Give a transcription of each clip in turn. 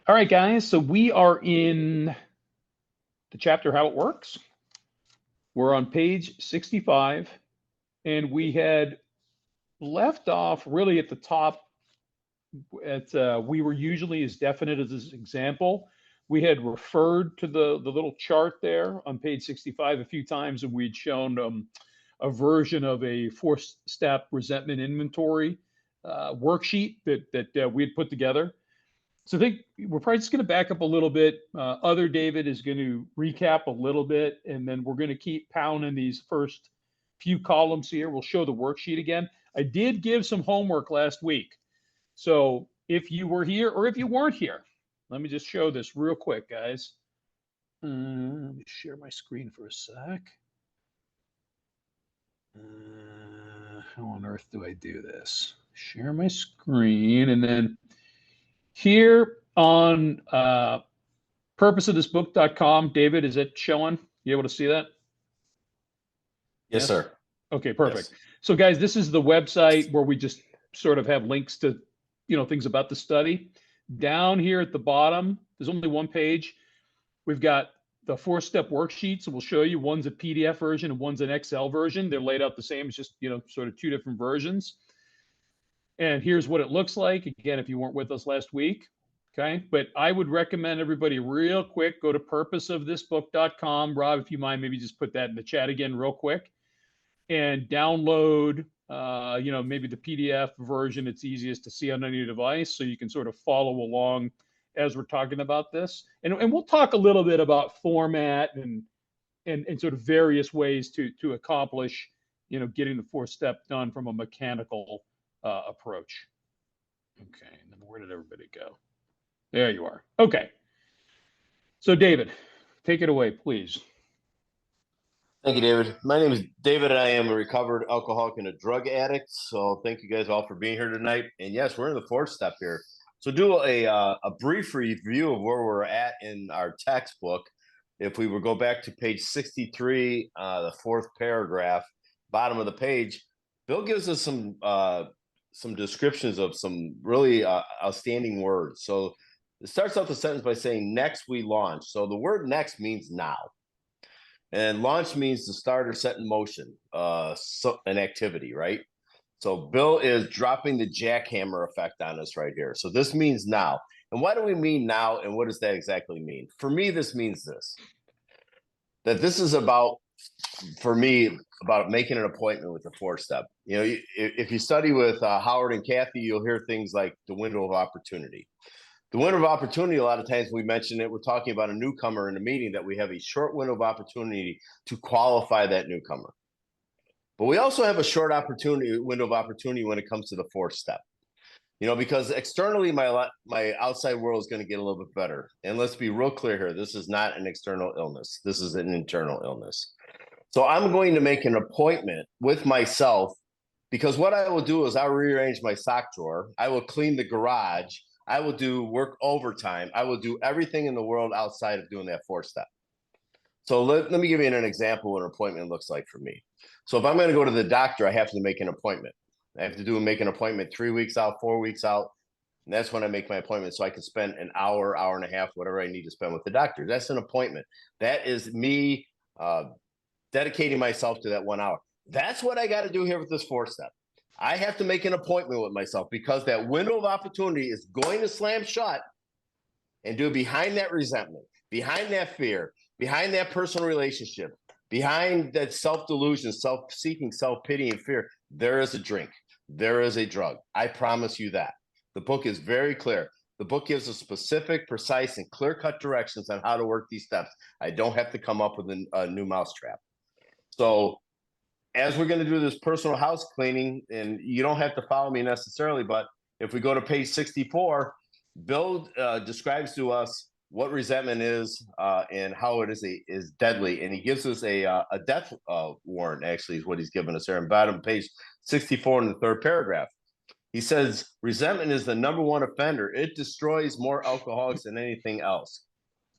All right, guys. So we are in the chapter How It Works. We're on page 65, and we had left off really at the top at we were usually as definite as this example. We had referred to the little chart there on page 65 a few times, and we'd shown a version of a four-step resentment inventory worksheet that we had put together. So I think we're probably just going to back up a little bit. Other David is going to recap a little bit, and then we're going to keep pounding these first few columns here. We'll show the worksheet again. I did give some homework last week. So if you were here or if you weren't here, let me just show this real quick, guys. Let me share my screen for a sec. How on earth do I do this? Share my screen, and then here on purposeofthisbook.com, David, is it showing? You able to see that? Yes, sir. Okay, perfect. Yes. So guys, this is the website where we just sort of have links to, things about the study. Down here at the bottom, there's only one page. We've got the four-step worksheet. So we'll show you one's a PDF version and one's an Excel version. They're laid out the same. It's just, sort of two different versions. And here's what it looks like. Again, if you weren't with us last week. Okay. But I would recommend everybody real quick, go to purposeofthisbook.com. Rob, if you mind, maybe just put that in the chat again real quick and download, maybe the PDF version. It's easiest to see on any device. So you can sort of follow along as we're talking about this. And we'll talk a little bit about format and sort of various ways to accomplish, getting the four-step done from a mechanical approach. Okay. And then where did everybody go? There you are. Okay. So David, take it away, please. Thank you, David. My name is David, and I am a recovered alcoholic and a drug addict. So thank you guys all for being here tonight. And yes, we're in the fourth step here. So do a brief review of where we're at in our textbook. If we would go back to page 63, the fourth paragraph, bottom of the page, Bill gives us some descriptions of some really outstanding words. So it starts out the sentence by saying, next we launch. So the word next means now. And launch means to start or set in motion an activity, right? So Bill is dropping the jackhammer effect on us right here. So this means now. And why do we mean now? And what does that exactly mean? For me, this means this. That this is about, for me, about making an appointment with the fourth step. If you study with Howard and Kathy, you'll hear things like the window of opportunity. The window of opportunity, a lot of times we mention it, we're talking about a newcomer in a meeting, that we have a short window of opportunity to qualify that newcomer. But we also have a short window of opportunity when it comes to the fourth step. Because externally, my outside world is going to get a little bit better. And let's be real clear here. This is not an external illness. This is an internal illness. So I'm going to make an appointment with myself, because what I will do is I'll rearrange my sock drawer. I will clean the garage. I will do work overtime. I will do everything in the world outside of doing that fourth step. So let me give you an example of what an appointment looks like for me. So if I'm going to go to the doctor, I have to make an appointment. I have to make an appointment 3 weeks out, 4 weeks out. And that's when I make my appointment, so I can spend an hour, hour and a half, whatever I need to spend with the doctor. That's an appointment. That is me dedicating myself to that 1 hour. That's what I got to do here with this fourth step. I have to make an appointment with myself, because that window of opportunity is going to slam shut, and do behind that resentment, behind that fear, behind that personal relationship, behind that self-delusion, self-seeking, self-pity, and fear, there is a drink. There is a drug. I promise you that. The book is very clear. The book gives us specific, precise, and clear-cut directions on how to work these steps. I don't have to come up with a new mousetrap. So as we're going to do this personal house cleaning, and you don't have to follow me necessarily, but if we go to page 64, Bill describes to us what resentment is and how it is deadly. And he gives us a death warrant, actually, is what he's given us there in bottom page 64 in the third paragraph. He says, resentment is the number one offender. It destroys more alcoholics than anything else.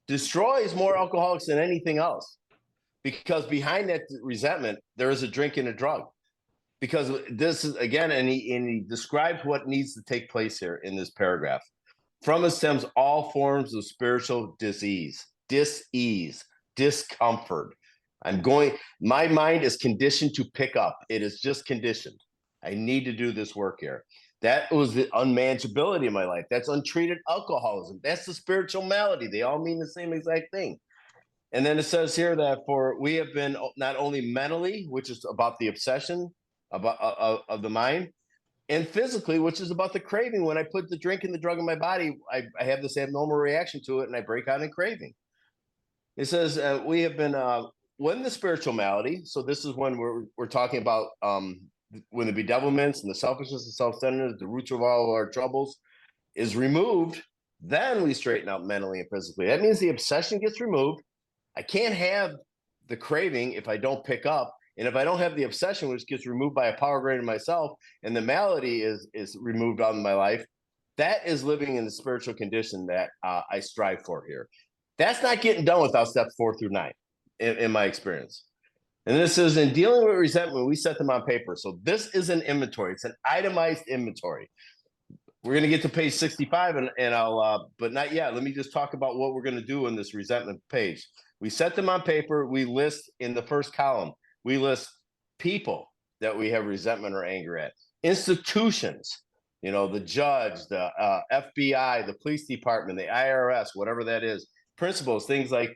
Destroys more alcoholics than anything else. Because behind that resentment, there is a drink and a drug. Because this is, again, and he describes what needs to take place here in this paragraph. From it stems all forms of spiritual disease, dis-ease, discomfort. My mind is conditioned to pick up. It is just conditioned. I need to do this work here. That was the unmanageability of my life. That's untreated alcoholism. That's the spiritual malady. They all mean the same exact thing. And then it says here that we have been not only mentally, which is about the obsession of the mind, and physically, which is about the craving. When I put the drink and the drug in my body, I have this abnormal reaction to it, and I break out in craving. It says we have been when the spiritual malady. So this is when we're talking about when the bedevilments and the selfishness and self-centeredness, the roots of all of our troubles, is removed. Then we straighten out mentally and physically. That means the obsession gets removed. I can't have the craving if I don't pick up. And if I don't have the obsession, which gets removed by a power greater than myself, and the malady is removed out of my life, that is living in the spiritual condition that I strive for here. That's not getting done without steps 4 through 9, in my experience. And this is in dealing with resentment, we set them on paper. So this is an inventory. It's an itemized inventory. We're going to get to page 65, and I'll, but not yet. Let me just talk about what we're going to do in this resentment page. We set them on paper. We list in the first column, we list people that we have resentment or anger at, institutions, the judge, the FBI, the police department, the IRS, whatever that is, principles, things like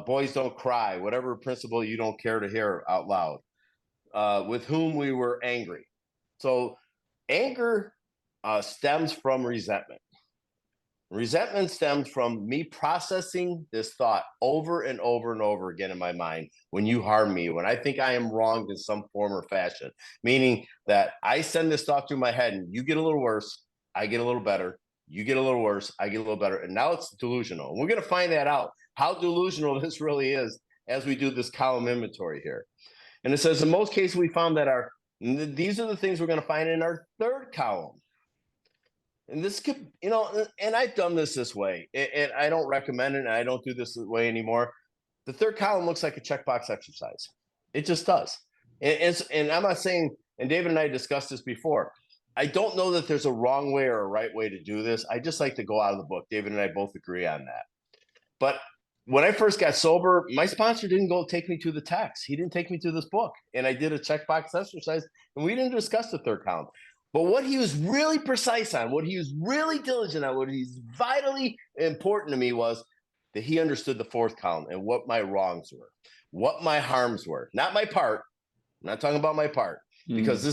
boys don't cry, whatever principle you don't care to hear out loud, with whom we were angry. So anger stems from resentment. Resentment stems from me processing this thought over and over and over again in my mind. When you harm me, when I think I am wronged in some form or fashion, meaning that I send this thought through my head and you get a little worse, I get a little better, you get a little worse, I get a little better. And now it's delusional. And we're going to find that out, how delusional this really is as we do this column inventory here. And it says, in most cases, we found that these are the things we're going to find in our third column. And this could, and I've done this way, and I don't recommend it, and I don't do this way anymore. The third column looks like a checkbox exercise. It just does. And I'm not saying, and David and I discussed this before, I don't know that there's a wrong way or a right way to do this. I just like to go out of the book. David and I both agree on that. But when I first got sober, my sponsor didn't go take me to the text. He didn't take me to this book. And I did a checkbox exercise, and we didn't discuss the third column. But what he was really precise on, what he was really diligent on, what he's vitally important to me was that he understood the fourth column and what my wrongs were, what my harms were, not my part. I'm not talking about my part, because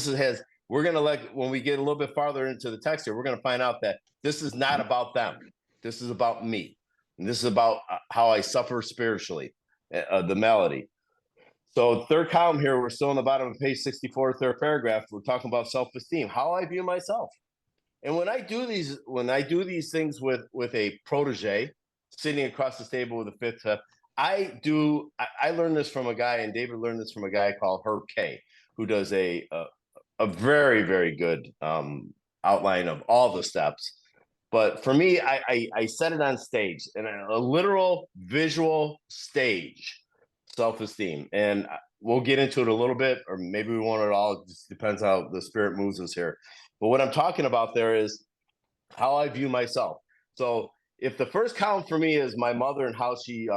we're going to when we get a little bit farther into the text here, we're going to find out that this is not about them. This is about me. And this is about how I suffer spiritually, the malady. So third column here, we're still on the bottom of page 64, third paragraph. We're talking about self-esteem, how I view myself. And when I do these things with a protege sitting across the table with a fifth step, I learned this from a guy, and David learned this from a guy called Herb K, who does a very, very good outline of all the steps. But for me, I set it on stage, and a literal visual stage. Self-esteem, and we'll get into it a little bit, or maybe we won't at all. It just depends how the spirit moves us here. But what I'm talking about there is how I view myself. So if the first column for me is my mother and how she,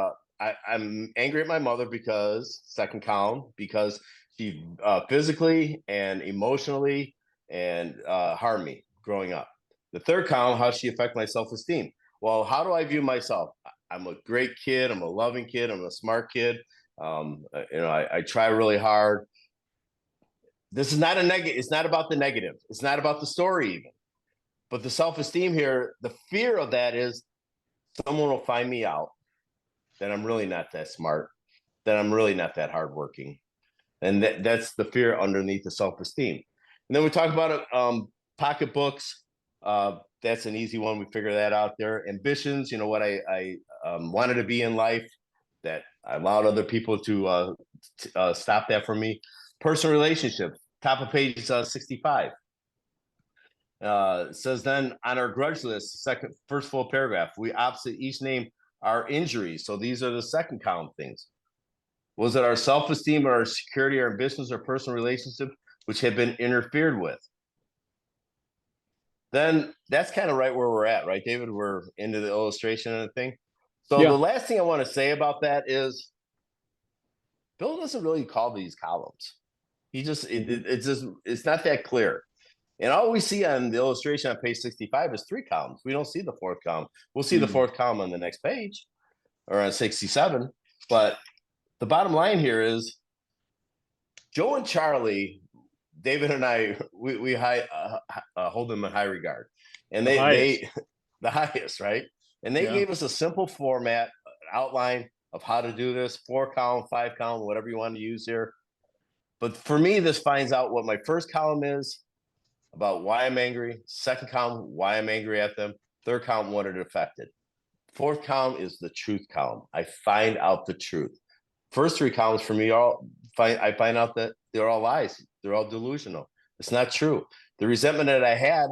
I'm angry at my mother because, second column, because she physically and emotionally and harmed me growing up. The third column, how she affected my self-esteem. Well, how do I view myself? I'm a great kid. I'm a loving kid. I'm a smart kid. I try really hard. This is not a negative. It's not about the negative. It's not about the story even. But the self-esteem here, the fear of that is someone will find me out that I'm really not that smart, that I'm really not that hardworking. And that's the fear underneath the self-esteem. And then we talk about pocketbooks. That's an easy one. We figure that out there. Ambitions, what I wanted to be in life, that I allowed other people to stop that from me. Personal relationships, top of page 65. It says then on our grudge list, first full paragraph, we opposite each name our injuries. So these are the second column things. Was it our self-esteem or our security, our business or personal relationship, which had been interfered with? then that's kind of right where we're at, right, David? We're into the illustration and the thing. So Yeah. the last thing I want to say about that is Bill doesn't really call these columns. He just it's just it's not that clear. And all we see on the illustration on page 65 is 3 columns. We don't see the 4th column. We'll see the 4th column on the next page or on 67. But the bottom line here is Joe and Charlie, David and I, we hold them in high regard. And they the highest, right? And they gave us a simple format, outline of how to do this, 4 column, 5 column, whatever you want to use here. But for me, this finds out what my first column is about why I'm angry. 2nd column, why I'm angry at them. 3rd column, what it affected. 4th column is the truth column. I find out the truth. First 3 columns for me I find out that they're all lies. They're all delusional. It's not true. The resentment that I had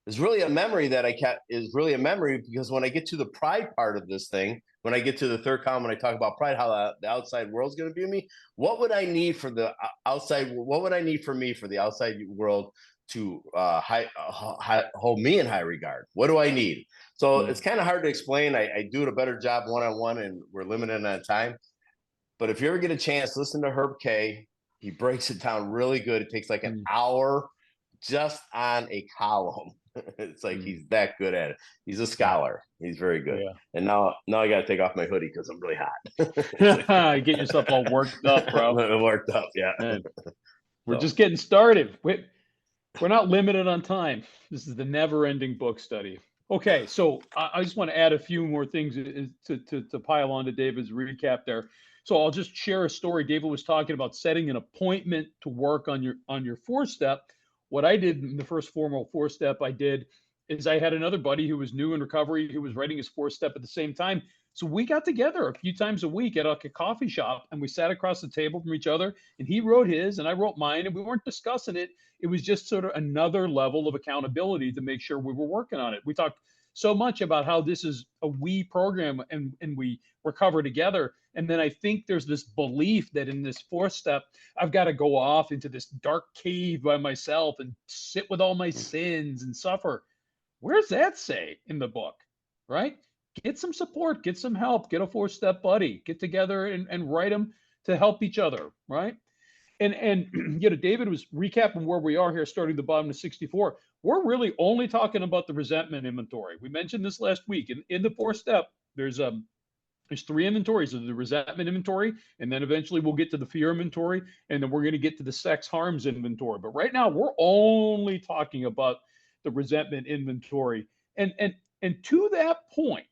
is really a memory that I kept, is really a memory because when I get to the pride part of this thing, when I get to the 3rd column, when I talk about pride, how the outside world's going to view me, what would I need for the outside? What would I need for me for the outside world to hold me in high regard? What do I need? So it's kind of hard to explain. I do it a better job one-on-one, and we're limited on time. But if you ever get a chance, listen to Herb K. He breaks it down really good. It takes like an hour just on a column. It's like he's that good at it. He's a scholar. He's very good. Yeah. And now I got to take off my hoodie because I'm really hot. Get yourself all worked up, bro. Worked up, yeah. Man, we're just getting started. We're not limited on time. This is the never-ending book study. Okay, so I just want to add a few more things to pile on to David's recap there. So I'll just share a story. David was talking about setting an appointment to work on your 4-step. What I did in the first formal 4-step I did is I had another buddy who was new in recovery who was writing his 4-step at the same time. So we got together a few times a week at a coffee shop, and we sat across the table from each other, and he wrote his and I wrote mine, and we weren't discussing it. It was just sort of another level of accountability to make sure we were working on it. We talked so much about how this is a we program and we recover together. And then I think there's this belief that in this 4th step, I've got to go off into this dark cave by myself and sit with all my sins and suffer. Where's that say in the book, right? Get some support, get some help, get a 4-step buddy, get together and write them to help each other, right? And you know, David was recapping where we are here, starting the bottom of 64. We're really only talking about the resentment inventory. We mentioned this last week. In the 4-step, there's 3 inventories of the resentment inventory, and then eventually we'll get to the fear inventory, and then we're going to get to the sex harms inventory. But right now, we're only talking about the resentment inventory. And to that point,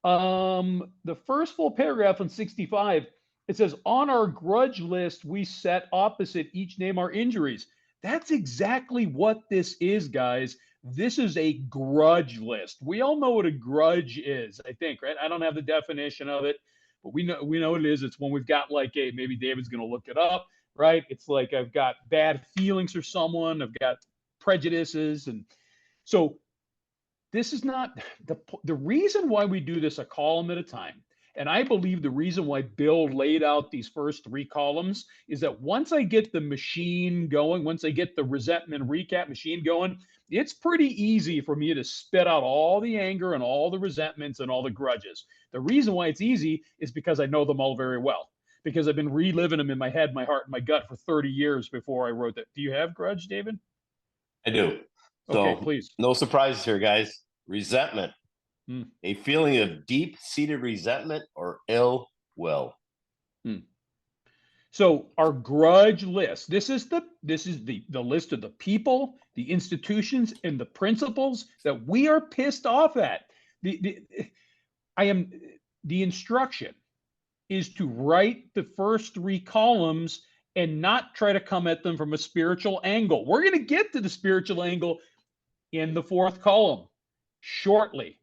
the first full paragraph on 65, it says, on our grudge list, we set opposite each name our injuries. That's exactly what this is, guys. This is a grudge list. We all know what a grudge is, I think, right? I don't have the definition of it, but we know what it is. It's when we've got like maybe David's going to look it up, right? It's like I've got bad feelings for someone. I've got prejudices. And so this is not the reason why we do this a column at a time. And I believe the reason why Bill laid out these first 3 columns is that once I get the machine going, once I get the resentment recap machine going, it's pretty easy for me to spit out all the anger and all the resentments and all the grudges. The reason why it's easy is because I know them all very well, because I've been reliving them in my head, my heart, and my gut for 30 years before I wrote that. Do you have grudge, David? I do. So, okay, please. No surprises here, guys. Resentment. A feeling of deep-seated resentment or ill will. So our grudge list. This is the list of the people, the institutions, and the principles that we are pissed off at. The instruction is to write the first 3 columns and not try to come at them from a spiritual angle. We're going to get to the spiritual angle in the 4th column shortly.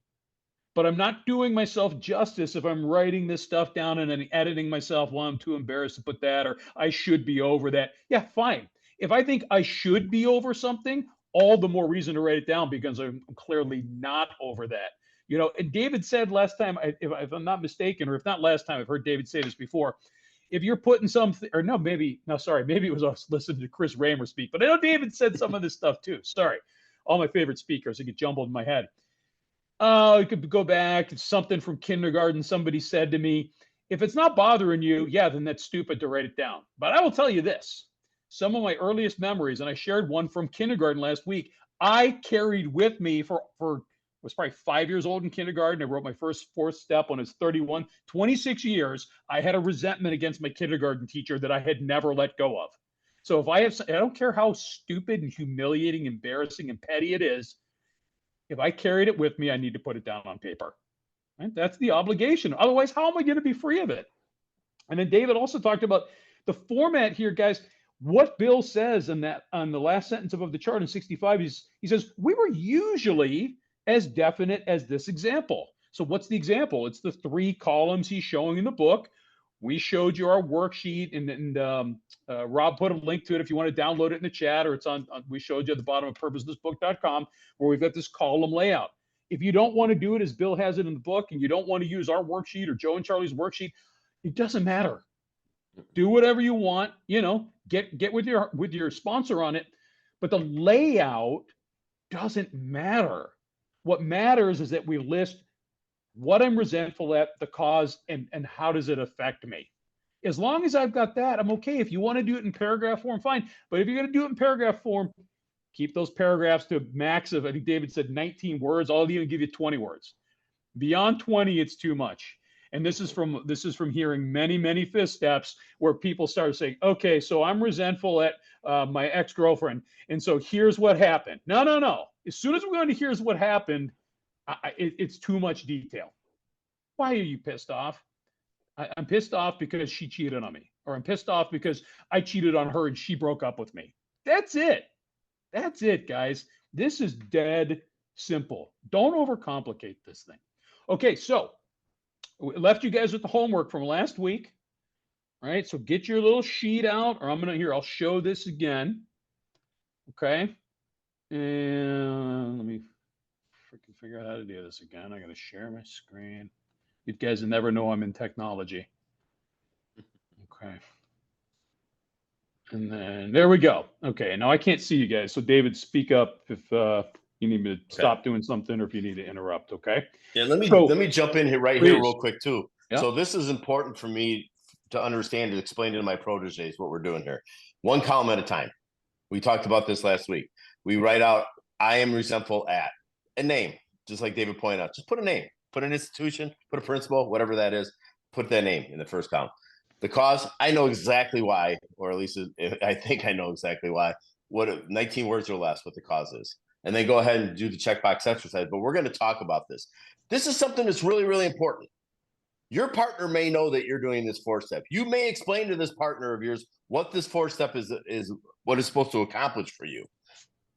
But I'm not doing myself justice if I'm writing this stuff down and then editing myself, well, I'm too embarrassed to put that, or I should be over that. Yeah, fine. If I think I should be over something, all the more reason to write it down because I'm clearly not over that. You know, and David said last time, if I'm not mistaken, or if not last time, I've heard David say this before, if you're putting something, or maybe it was us listening to Chris Raymer speak, but I know David said some of this stuff too. Sorry. all my favorite speakers. It get jumbled in my head. Oh, you could go back. It's something from kindergarten. Somebody said to me, if it's not bothering you, yeah, then that's stupid to write it down. But I will tell you this, some of my earliest memories, and I shared one from kindergarten last week, I carried with me for was probably 5 years old in kindergarten. I wrote my first fourth step when I was 31, 26 years. I had a resentment against my kindergarten teacher that I had never let go of. So if I don't care how stupid and humiliating, embarrassing, and petty it is, if I carried it with me, I need to put it down on paper. Right? That's the obligation. Otherwise, how am I going to be free of it? And then David also talked about the format here, guys. What Bill says on the last sentence above the chart in 65, he says, we were usually as definite as this example. So what's the example? It's the 3 columns he's showing in the book. We showed you our worksheet, and Rob put a link to it if you want to download it in the chat, or it's on we showed you at the bottom of purposelessbook.com, where we've got this column layout. If you don't want to do it as Bill has it in the book, and you don't want to use our worksheet or Joe and Charlie's worksheet, it doesn't matter. Do whatever you want, get with your sponsor on it, but the layout doesn't matter. What matters is that we list what I'm resentful at, the cause, and how does it affect me. As long as I've got that, I'm okay. If you want to do it in paragraph form, fine. But if you're going to do it in paragraph form, keep those paragraphs to a max of, I think David said 19 words. I'll even give you 20 words. Beyond 20, it's too much. And this is from hearing many 5th steps where people start saying, okay, so I'm resentful at my ex-girlfriend, and so here's what happened. No. As soon as we're going to here's what happened, it's too much detail. Why are you pissed off? I'm pissed off because she cheated on me, or I'm pissed off because I cheated on her and she broke up with me. That's it. That's it, guys. This is dead simple. Don't overcomplicate this thing. Okay, so we left you guys with the homework from last week. All right, so get your little sheet out, or I'll show this again. Okay, and let me freaking figure out how to do this again. I gotta share my screen. You guys never know I'm in technology. Okay. And then there we go. Okay, now I can't see you guys. So David, speak up if you need me to stop doing something, or if you need to interrupt. Okay. Yeah, let me jump in here here real quick too. Yeah. So this is important for me to understand and explain to my proteges what we're doing here. 1 column at a time. We talked about this last week. We write out, I am resentful at a name, just like David pointed out. Just put a name, put an institution, put a principle, whatever that is, put that name in the first column. The cause, I know exactly why, or at least I think I know exactly why, 19 words or less, what the cause is. And then go ahead and do the checkbox exercise. But we're going to talk about this. This is something that's really important. Your partner may know that you're doing this 4-step. You may explain to this partner of yours what this 4-step is what it's supposed to accomplish for you.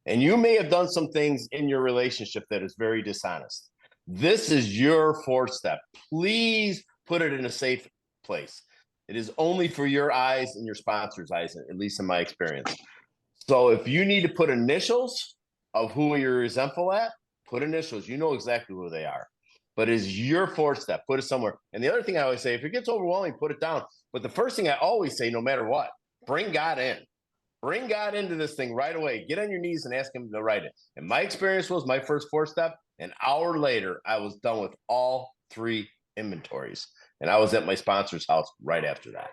And you may have done some things in your relationship that is very dishonest. This is your 4-step. Please put it in a safe place. It is only for your eyes and your sponsor's eyes, at least in my experience. So if you need to put initials of who you're resentful at, put initials. You know exactly who they are. But it's your 4-step. Put it somewhere. And the other thing I always say, if it gets overwhelming, put it down. But the first thing I always say, no matter what, bring God in. Bring God into this thing right away. Get on your knees and ask him to write it. And my experience was my first 4-step. An hour later, I was done with all 3 inventories. And I was at my sponsor's house right after that.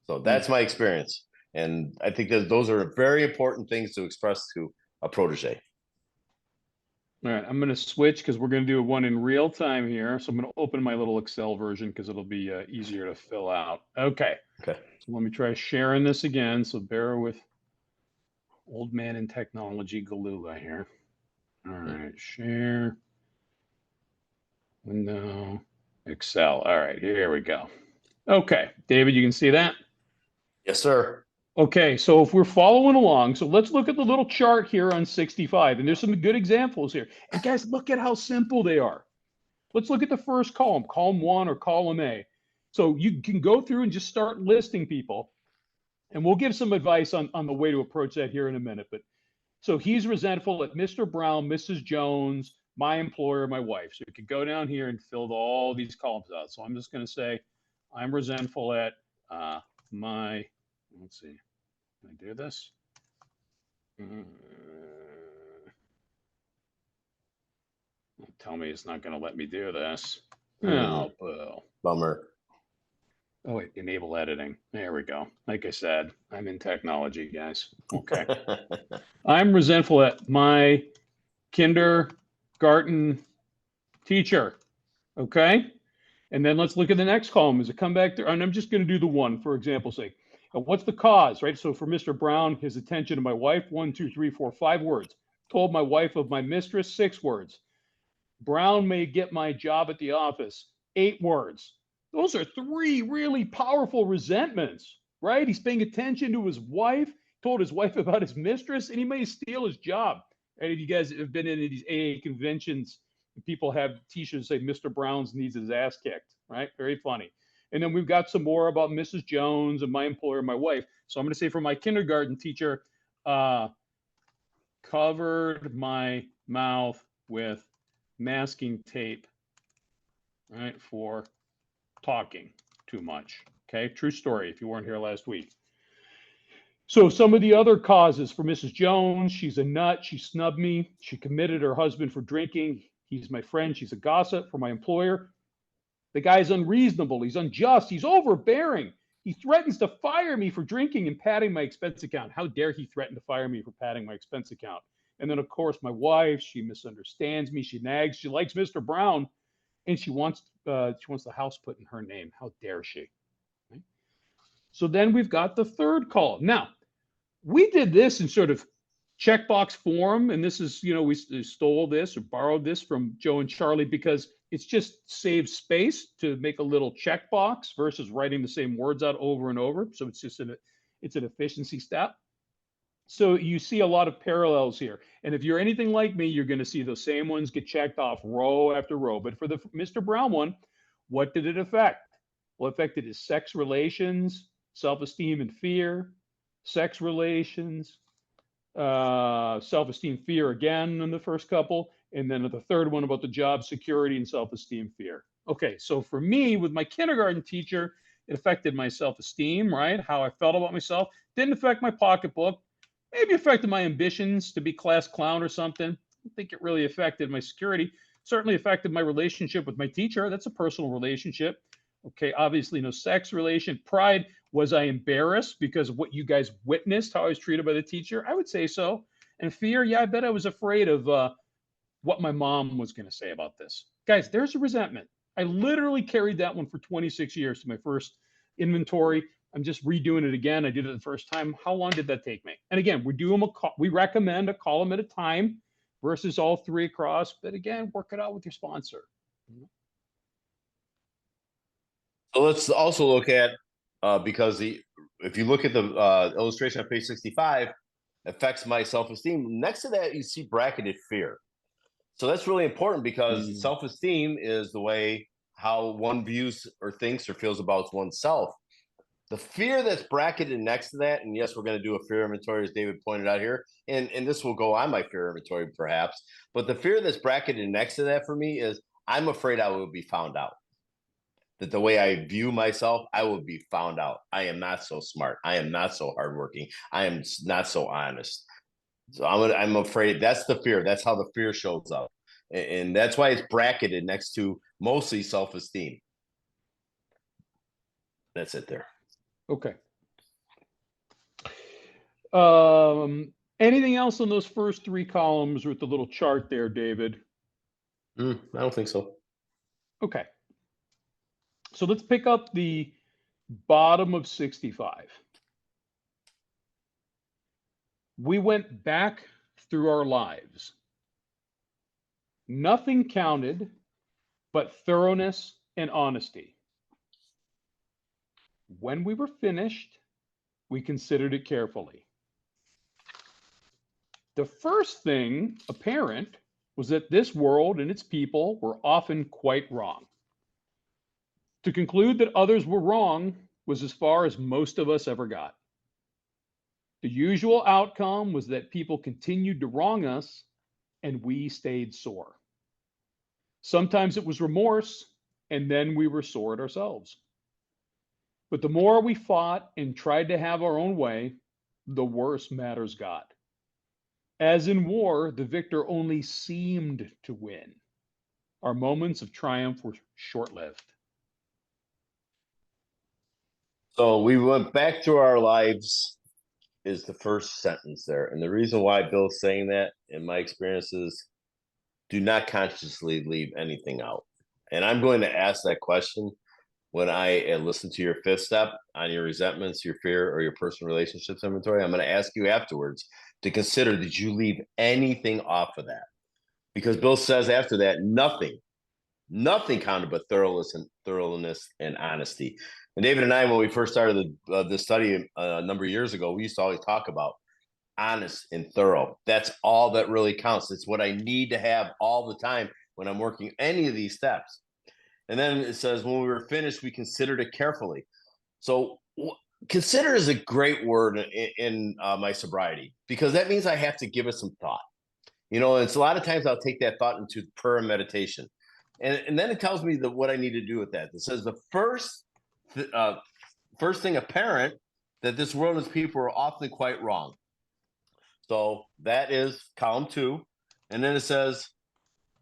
So that's my experience. And I think that those are very important things to express to a protege. All right, I'm going to switch because we're going to do one in real time here. So I'm going to open my little Excel version because it'll be easier to fill out. Okay. Okay. So let me try sharing this again. So bear with old man in technology Galula here. All right, share. Window, Excel. All right, here we go. Okay, David, you can see that? Yes, sir. Okay, so if we're following along, so let's look at the little chart here on 65, and there's some good examples here. And guys, look at how simple they are. Let's look at the first column 1 or column A. So you can go through and just start listing people, and we'll give some advice on the way to approach that here in a minute. But so he's resentful at Mr. Brown, Mrs. Jones, my employer, my wife. So you could go down here and fill all these columns out. So I'm just going to say I'm resentful at my, let's see, can I do this? tell me it's not going to let me do this. Hmm. Oh, boo. Bummer. Oh, wait, enable editing. There we go. Like I said, I'm in technology, guys. Okay. I'm resentful at my kindergarten teacher. Okay. And then let's look at the next column. As it come back there, and I'm just going to do the one for example's sake. What's the cause, right? So for Mr. Brown, his attention to my wife, 1, 2, 3, 4, 5 words. Told my wife of my mistress, 6 words. Brown may get my job at the office, 8 words. Those are 3 really powerful resentments, right? He's paying attention to his wife, told his wife about his mistress, and he may steal his job. Right? If you guys have been in these AA conventions, people have t-shirts that say Mr. Brown's needs his ass kicked, right? Very funny. And then we've got some more about Mrs. Jones and my employer, my wife. So I'm going to say for my kindergarten teacher, covered my mouth with masking tape, right, for talking too much. Okay, true story if you weren't here last week. So some of the other causes for Mrs. Jones, she's a nut, she snubbed me, she committed her husband for drinking, he's my friend, she's a gossip. For my employer, the guy's unreasonable, he's unjust, he's overbearing. He threatens to fire me for drinking and padding my expense account. How dare he threaten to fire me for padding my expense account? And then, of course, my wife, she misunderstands me, she nags, she likes Mr. Brown, and she wants the house put in her name. How dare she? Right? So then we've got the third column. Now, we did this in sort of checkbox form, and this is, we stole this or borrowed this from Joe and Charlie because it's just saves space to make a little checkbox versus writing the same words out over and over. So it's just an efficiency step. So you see a lot of parallels here. And if you're anything like me, you're going to see those same ones get checked off row after row. But for the Mr. Brown one, what did it affect? Well, it affected his sex relations, self-esteem and fear, sex relations, self-esteem, fear again in the first couple, and then the third one about the job security and self-esteem, fear. Okay, so for me, with my kindergarten teacher, it affected my self-esteem, right? How I felt about myself. Didn't affect my pocketbook. Maybe affected my ambitions to be class clown or something. I don't think it really affected my security. Certainly affected my relationship with my teacher. That's a personal relationship. Okay, obviously no sex relation. Pride, was I embarrassed because of what you guys witnessed, how I was treated by the teacher? I would say so. And fear, yeah, I bet I was afraid of what my mom was going to say about this. Guys, there's a resentment. I literally carried that one for 26 years to my first inventory. I'm just redoing it again. I did it the first time. How long did that take me? And again, we recommend a column at a time versus all 3 across. But again, work it out with your sponsor. So let's also look at because if you look at the illustration on page 65, affects my self-esteem. Next to that, you see bracketed fear. So that's really important because self-esteem is the way how one views or thinks or feels about oneself. The fear that's bracketed next to that, and yes, we're going to do a fear inventory, as David pointed out here, and this will go on my fear inventory perhaps, but the fear that's bracketed next to that for me is I'm afraid I will be found out. That the way I view myself, I will be found out. I am not so smart. I am not so hardworking. I am not so honest. So I'm afraid that's the fear. That's how the fear shows up. And that's why it's bracketed next to mostly self-esteem. That's it there. Okay. Anything else on those first 3 columns with the little chart there, David? I don't think so. Okay. So let's pick up the bottom of 65. We went back through our lives. Nothing counted but thoroughness and honesty. When we were finished, we considered it carefully. The first thing apparent was that this world and its people were often quite wrong. To conclude that others were wrong was as far as most of us ever got. The usual outcome was that people continued to wrong us and we stayed sore. Sometimes it was remorse, and then we were sore at ourselves. But the more we fought and tried to have our own way, the worse matters got. As in war, the victor only seemed to win. Our moments of triumph were short-lived. So we went back through our lives is the first sentence there. And the reason why Bill's saying that, in my experience, is do not consciously leave anything out. And I'm going to ask that question when I listen to your fifth step on your resentments, your fear, or your personal relationships inventory. I'm going to ask you afterwards to consider, did you leave anything off of that? Because Bill says after that, nothing counted but thoroughness and honesty. And David and I, when we first started the study a number of years ago, we used to always talk about honest and thorough. That's all that really counts. It's what I need to have all the time when I'm working any of these steps. And then it says, when we were finished, we considered it carefully. So consider is a great word in my sobriety, because that means I have to give it some thought. You know, it's a lot of times I'll take that thought into prayer and meditation. And then it tells me what I need to do with that. It says the first thing apparent that this world and its people are often quite wrong. So that is column 2. And then it says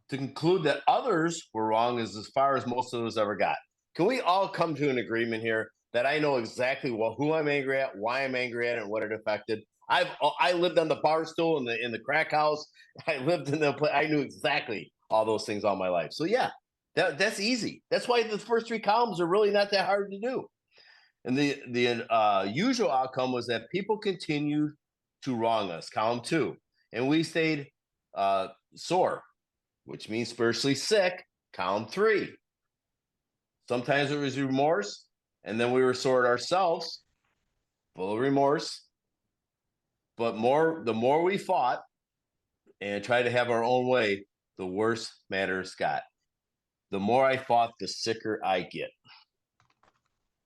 to conclude that others were wrong is as far as most of us ever got. Can we all come to an agreement here that I know exactly who I'm angry at, why I'm angry at, and what it affected? I lived on the bar stool in the crack house. I lived I knew exactly all those things all my life. So yeah, that's easy. That's why the first 3 columns are really not that hard to do. And the usual outcome was that people continued to wrong us, column 2, and we stayed sore, which means spiritually sick, column 3. Sometimes it was remorse, and then we were sore at ourselves, full of remorse. But the more we fought and tried to have our own way, the worse matters got. The more I fought, the sicker I get.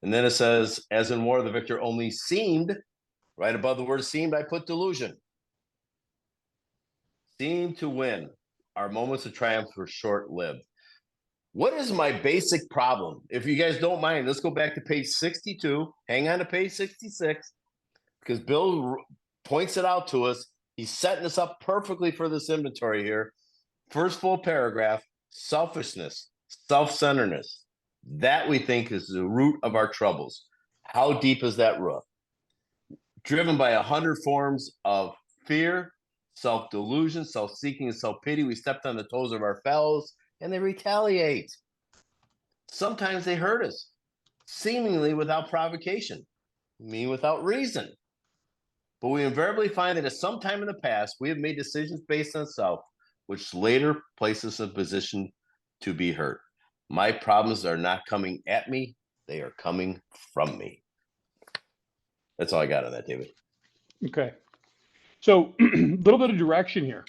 And then it says, as in war, the victor only seemed, right above the word seemed, I put delusion. Seemed to win. Our moments of triumph were short-lived. What is my basic problem? If you guys don't mind, let's go back to page 62. Hang on to page 66, because Bill points it out to us. He's setting us up perfectly for this inventory here. First full paragraph, selfishness, self-centeredness. That we think is the root of our troubles. How deep is that root? Driven by 100 forms of fear, self-delusion, self-seeking, and self-pity. We stepped on the toes of our fellows, and they retaliate. Sometimes they hurt us, seemingly without provocation, without reason. But we invariably find that at some time in the past, we have made decisions based on self, which later places us in a position to be hurt. My problems are not coming at me, they are coming from me. That's all I got on that, David. Okay. So a little bit of direction here.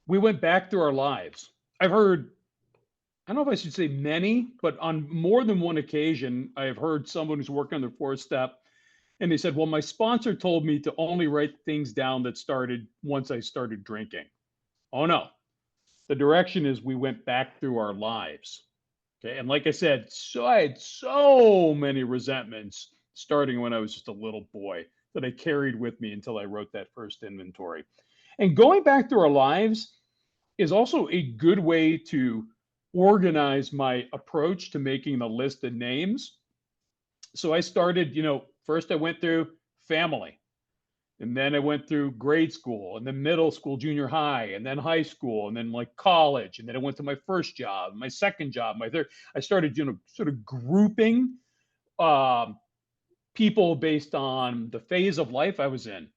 We went back through our lives. I've heard, I don't know if I should say many, but on more than one occasion, I have heard someone who's working on their 4th step, and they said, well, my sponsor told me to only write things down that started once I started drinking. Oh no. The direction is we went back through our lives. Okay. And like I said, I had so many resentments starting when I was just a little boy that I carried with me until I wrote that first inventory. And going back through our lives is also a good way to organize my approach to making the list of names. So I started, first I went through family, and then I went through grade school, and then middle school, junior high, and then high school, and then like college, and then I went to my first job, my second job, my third. I started, sort of grouping people based on the phase of life I was in.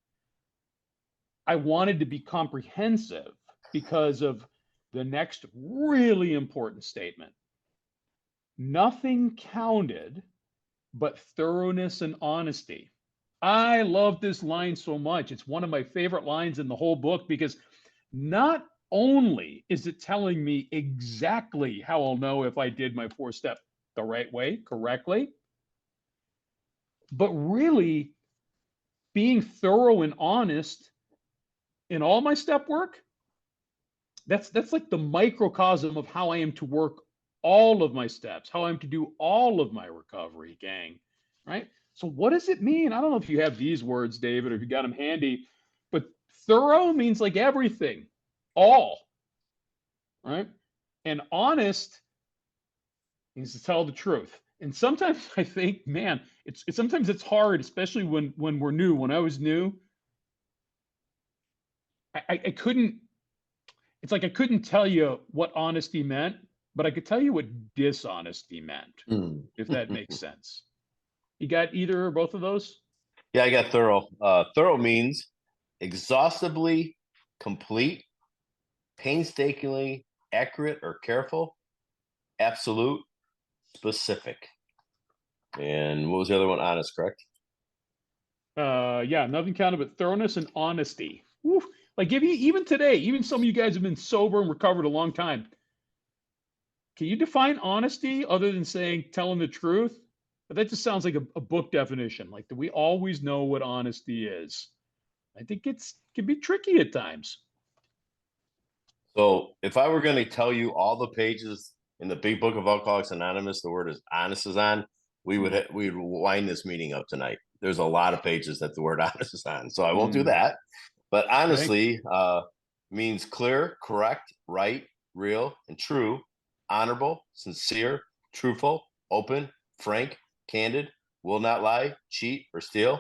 I wanted to be comprehensive because of the next really important statement. Nothing counted but thoroughness and honesty. I love this line so much. It's one of my favorite lines in the whole book, because not only is it telling me exactly how I'll know if I did my 4th step the right way, correctly, but really being thorough and honest in all my step work. That's like the microcosm of how I am to work all of my steps, how I'm to do all of my recovery, gang, right? So what does it mean? I don't know if you have these words, David, or if you got them handy, but thorough means like everything, all. right? And honest means to tell the truth. And sometimes I think, man, it's sometimes it's hard, especially when we're new. When I was new, I couldn't. It's like I couldn't tell you what honesty meant, but I could tell you what dishonesty meant, Mm. if that makes sense. You got either or both of those? Yeah, I got thorough. Thorough means exhaustively complete, painstakingly accurate or careful, absolute, specific. And what was the other one? Honest, correct? Yeah, nothing counted but thoroughness and honesty. Woo. Like if you even today, even some of you guys have been sober and recovered a long time. Can you define honesty other than saying telling the truth? But that just sounds like a book definition. Like, do we always know what honesty is? I think it's can be tricky at times. So if I were going to tell you all the pages in the big book of Alcoholics Anonymous, the word is honest is on, we would wind this meeting up tonight. There's a lot of pages that the word honest is on. So I won't do that. But honestly means clear, correct, right, real, and true, honorable, sincere, truthful, open, frank, candid, will not lie, cheat, or steal.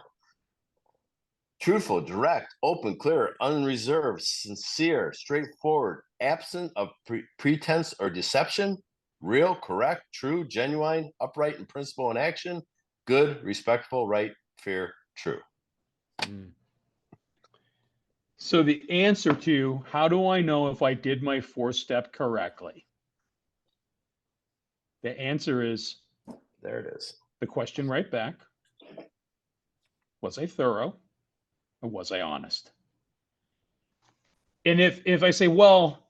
Truthful, direct, open, clear, unreserved, sincere, straightforward, absent of pretense or deception, real, correct, true, genuine, upright in principle and action, good, respectful, right, fair, true. So the answer to how do I know if I did my 4-step correctly? The answer is there it is. The question right back. Was I thorough? Or was I honest? And if I say, well,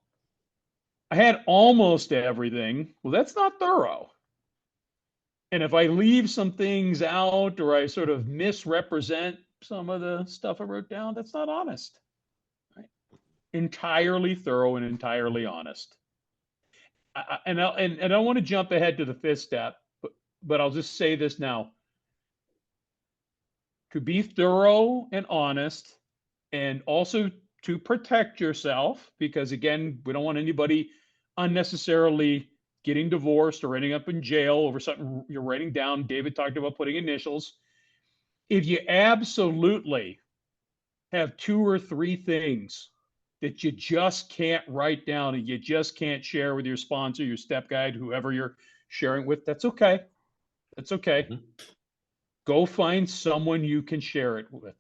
I had almost everything, well, that's not thorough. And if I leave some things out or I sort of misrepresent some of the stuff I wrote down, that's not honest. Right? Entirely thorough and entirely honest. And I don't want to jump ahead to the 5th step, but I'll just say this now. To be thorough and honest, and also to protect yourself, because again, we don't want anybody unnecessarily getting divorced or ending up in jail over something you're writing down. David talked about putting initials. If you absolutely have 2 or 3 things that you just can't write down and you just can't share with your sponsor, your step guide, whoever you're sharing with, that's okay. That's okay. Mm-hmm. Go find someone you can share it with.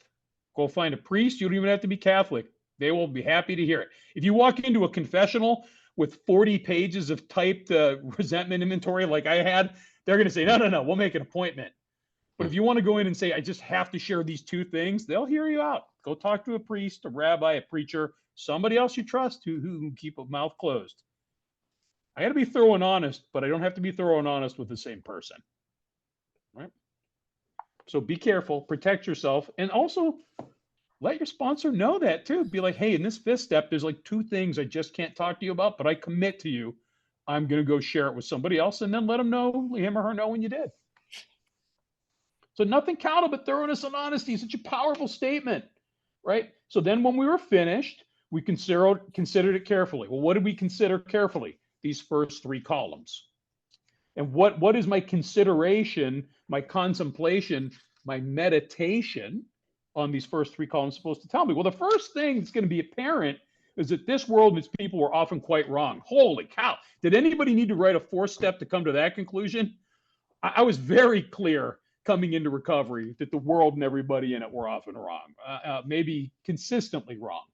Go find a priest. You don't even have to be Catholic. They will be happy to hear it. If you walk into a confessional with 40 pages of typed resentment inventory like I had, they're going to say, no, we'll make an appointment. But if you want to go in and say, I just have to share these 2 things, they'll hear you out. Go talk to a priest, a rabbi, a preacher, somebody else you trust who can keep a mouth closed. I got to be thorough and honest, but I don't have to be thorough and honest with the same person. Right? So be careful, protect yourself, and also let your sponsor know that too. Be like, hey, in this 5th step, there's like 2 things I just can't talk to you about, but I commit to you. I'm going to go share it with somebody else, and then let him or her know when you did. So nothing counted but thoroughness and honesty. Such a powerful statement, right? So then when we were finished, we considered it carefully. Well, what did we consider carefully? These first 3 columns. And what is my consideration, my contemplation, my meditation on these first 3 columns supposed to tell me? Well, the first thing that's going to be apparent is that this world and its people were often quite wrong. Holy cow. Did anybody need to write a 4th step to come to that conclusion? I was very clear coming into recovery that the world and everybody in it were often wrong, maybe consistently wrong.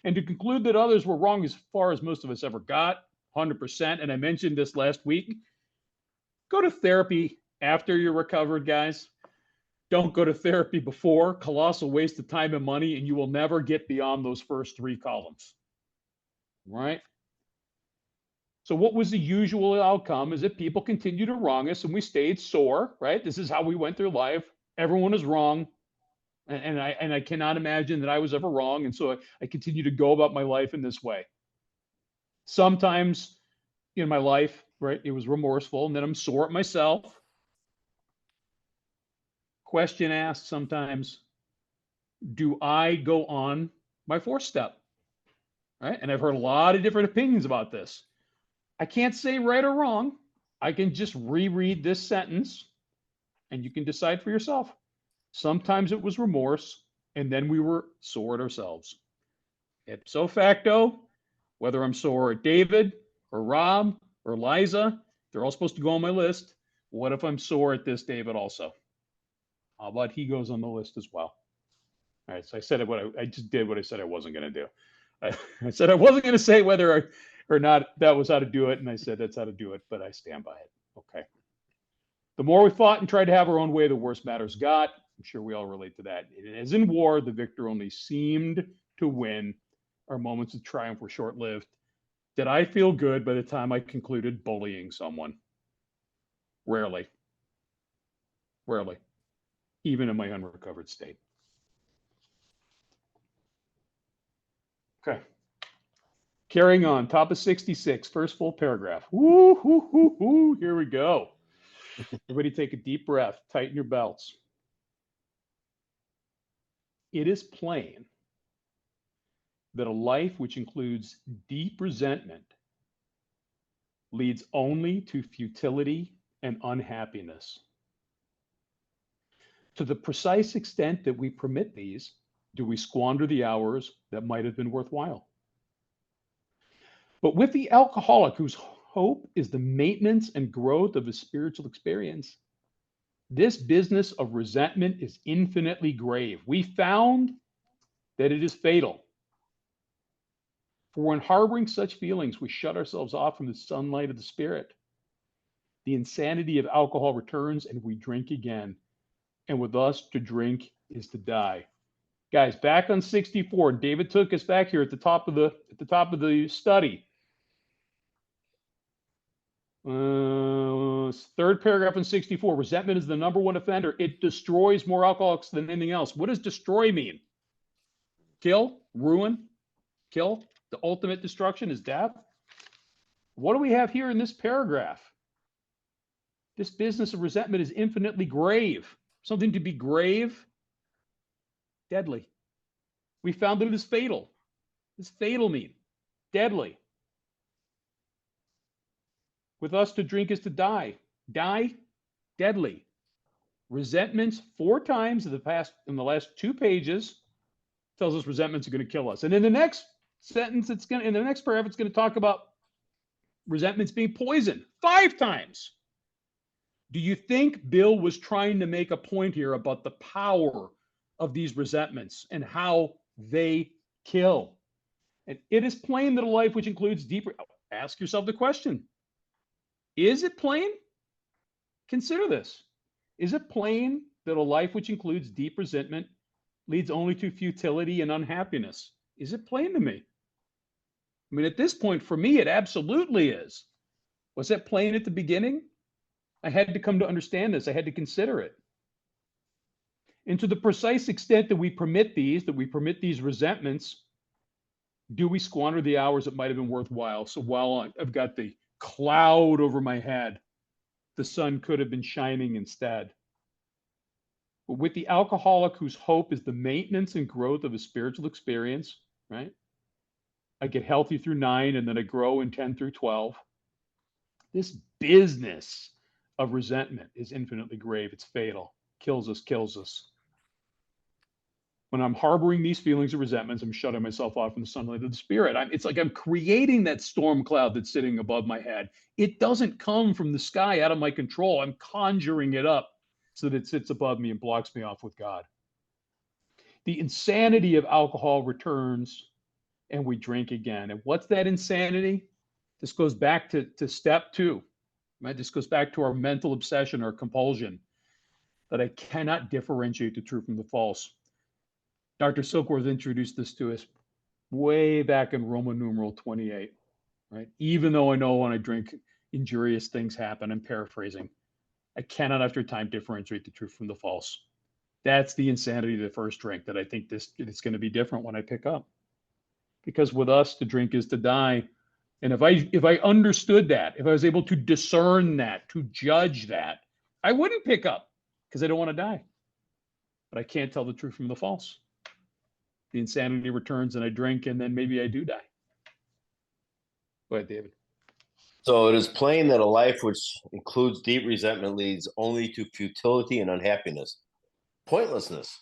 And to conclude that others were wrong as far as most of us ever got, 100%. And I mentioned this last week. Go to therapy after you're recovered, guys. Don't go to therapy before. Colossal waste of time and money, and you will never get beyond those first 3 columns. Right? So what was the usual outcome is that people continued to wrong us and we stayed sore, right? This is how we went through life. Everyone was wrong. And I cannot imagine that I was ever wrong. And so I continue to go about my life in this way. Sometimes in my life, right, it was remorseful, and then I'm sore at myself. Question asked sometimes, do I go on my 4th step? Right? And I've heard a lot of different opinions about this. I can't say right or wrong. I can just reread this sentence and you can decide for yourself. Sometimes it was remorse, and then we were sore at ourselves. Ipso facto, whether I'm sore at David or Rob or Liza, they're all supposed to go on my list. What if I'm sore at this David also? How about he goes on the list as well? All right, so I said what I just did what I said I wasn't going to do. I said I wasn't going to say whether or not that was how to do it, and I said that's how to do it, but I stand by it. Okay. The more we fought and tried to have our own way, the worse matters got. I'm sure we all relate to that. As in war, the victor only seemed to win. Our moments of triumph were short-lived. Did I feel good by the time I concluded bullying someone? Rarely. Rarely. Even in my unrecovered state. Okay. Carrying on, top of 66, first full paragraph. Woo, hoo, hoo, hoo. Here we go. Everybody take a deep breath, tighten your belts. It is plain that a life which includes deep resentment leads only to futility and unhappiness. To the precise extent that we permit these, do we squander the hours that might have been worthwhile. But with the alcoholic whose hope is the maintenance and growth of his spiritual experience, this business of resentment is infinitely grave. We found that it is fatal. For when harboring such feelings, we shut ourselves off from the sunlight of the spirit. The insanity of alcohol returns and we drink again. And with us, to drink is to die. Guys, back on 64, David took us back here at the top of the study. Third paragraph in 64, resentment is the number one offender. It destroys more alcoholics than anything else. What does destroy mean? Kill, ruin, kill. The ultimate destruction is death. What do we have here in this paragraph? This business of resentment is infinitely grave. Something to be grave, deadly. We found that it is fatal. What does fatal mean? Deadly. With us, to drink is to die. Die, deadly. Resentments 4 times in the last 2 pages tells us resentments are going to kill us. And in the next sentence, in the next paragraph, it's going to talk about resentments being poison 5 times. Do you think Bill was trying to make a point here about the power of these resentments and how they kill? And it is plain that a life which includes deeper, ask yourself the question, is it plain? Consider this. Is it plain that a life which includes deep resentment leads only to futility and unhappiness? Is it plain to me? I mean, at this point, for me, it absolutely is. Was that plain at the beginning? I had to come to understand this. I had to consider it. And to the precise extent that we permit these resentments, do we squander the hours that might have been worthwhile? So while I've got the cloud over my head, the sun could have been shining instead. But with the alcoholic whose hope is the maintenance and growth of a spiritual experience, right? I get healthy through 9 and then I grow in 10 through 12. This business of resentment is infinitely grave. It's fatal. Kills us. When I'm harboring these feelings of resentments, I'm shutting myself off from the sunlight of the spirit. It's like I'm creating that storm cloud that's sitting above my head. It doesn't come from the sky out of my control. I'm conjuring it up so that it sits above me and blocks me off with God. The insanity of alcohol returns and we drink again. And what's that insanity? This goes back to step 2. Right? This goes back to our mental obsession or compulsion that I cannot differentiate the true from the false. Dr. Silkworth introduced this to us way back in Roman numeral 28, right? Even though I know when I drink, injurious things happen, I'm paraphrasing. I cannot after time differentiate the truth from the false. That's the insanity of the first drink that I think it's going to be different when I pick up. Because with us, to drink is to die. And if I understood that, if I was able to discern that, to judge that, I wouldn't pick up because I don't want to die. But I can't tell the truth from the false. The insanity returns and I drink and then maybe I do die. Go ahead, David. So it is plain that a life which includes deep resentment leads only to futility and unhappiness, pointlessness,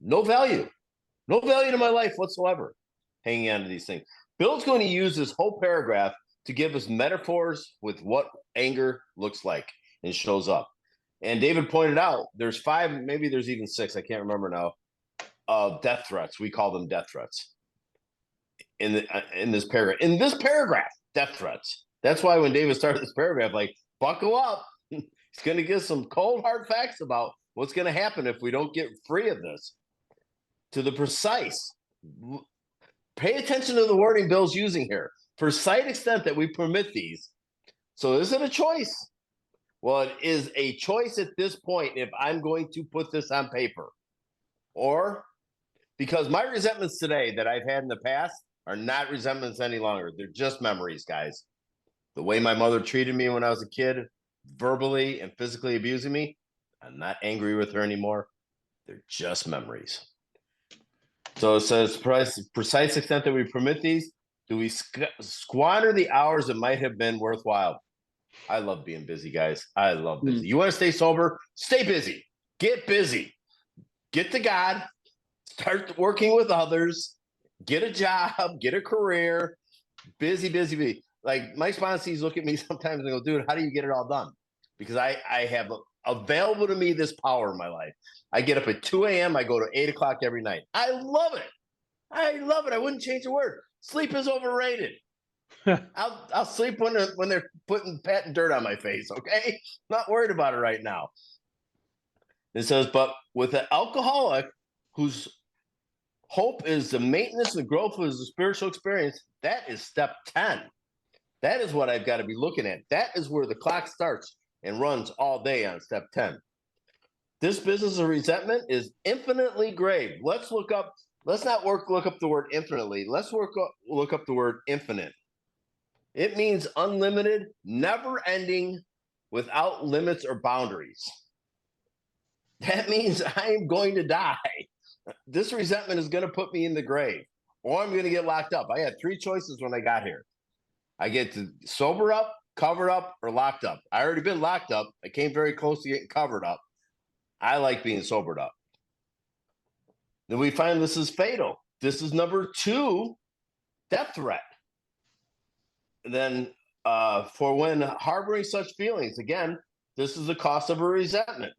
no value, no value to my life whatsoever, hanging on to these things. Bill's going to use this whole paragraph to give us metaphors with what anger looks like and shows up. And David pointed out there's 5, maybe there's even 6, I can't remember now, of death threats. We call them death threats in this paragraph. In this paragraph, death threats. That's why when David started this paragraph, like, buckle up. He's going to give some cold, hard facts about what's going to happen if we don't get free of this. To the precise, pay attention to the wording Bill's using here. Precise extent that we permit these. So is it a choice? Well, it is a choice at this point if I'm going to put this on paper. Or because my resentments today that I've had in the past are not resentments any longer. They're just memories, guys. The way my mother treated me when I was a kid, verbally and physically abusing me, I'm not angry with her anymore. They're just memories. So it says, precise extent that we permit these, do we squander the hours that might have been worthwhile? I love being busy, guys. I love busy. You want to stay sober? Stay busy. Get busy. Get to God. Start working with others. Get a job. Get a career. Busy, busy, busy. Like my sponsees look at me sometimes and go, dude, how do you get it all done? Because I have available to me this power in my life. I get up at 2 a.m. I go to 8 o'clock every night. I love it. I love it. I wouldn't change a word. Sleep is overrated. I'll sleep when they're patting dirt on my face. Okay, not worried about it right now. It says, but with an alcoholic whose hope is the maintenance and growth of his spiritual experience, that is step 10. That is what I've got to be looking at. That is where the clock starts and runs all day on step 10. This business of resentment is infinitely grave. Let's look up. Let's not look up the word infinitely. Let's look up the word infinite. It means unlimited, never ending, without limits or boundaries. That means I am going to die. This resentment is going to put me in the grave, or I'm going to get locked up. I had 3 choices when I got here. I get to sober up, covered up, or locked up. I already been locked up. I came very close to getting covered up. I like being sobered up. Then we find this is fatal. This is number 2, death threat. And then for when harboring such feelings, again, this is the cost of a resentment.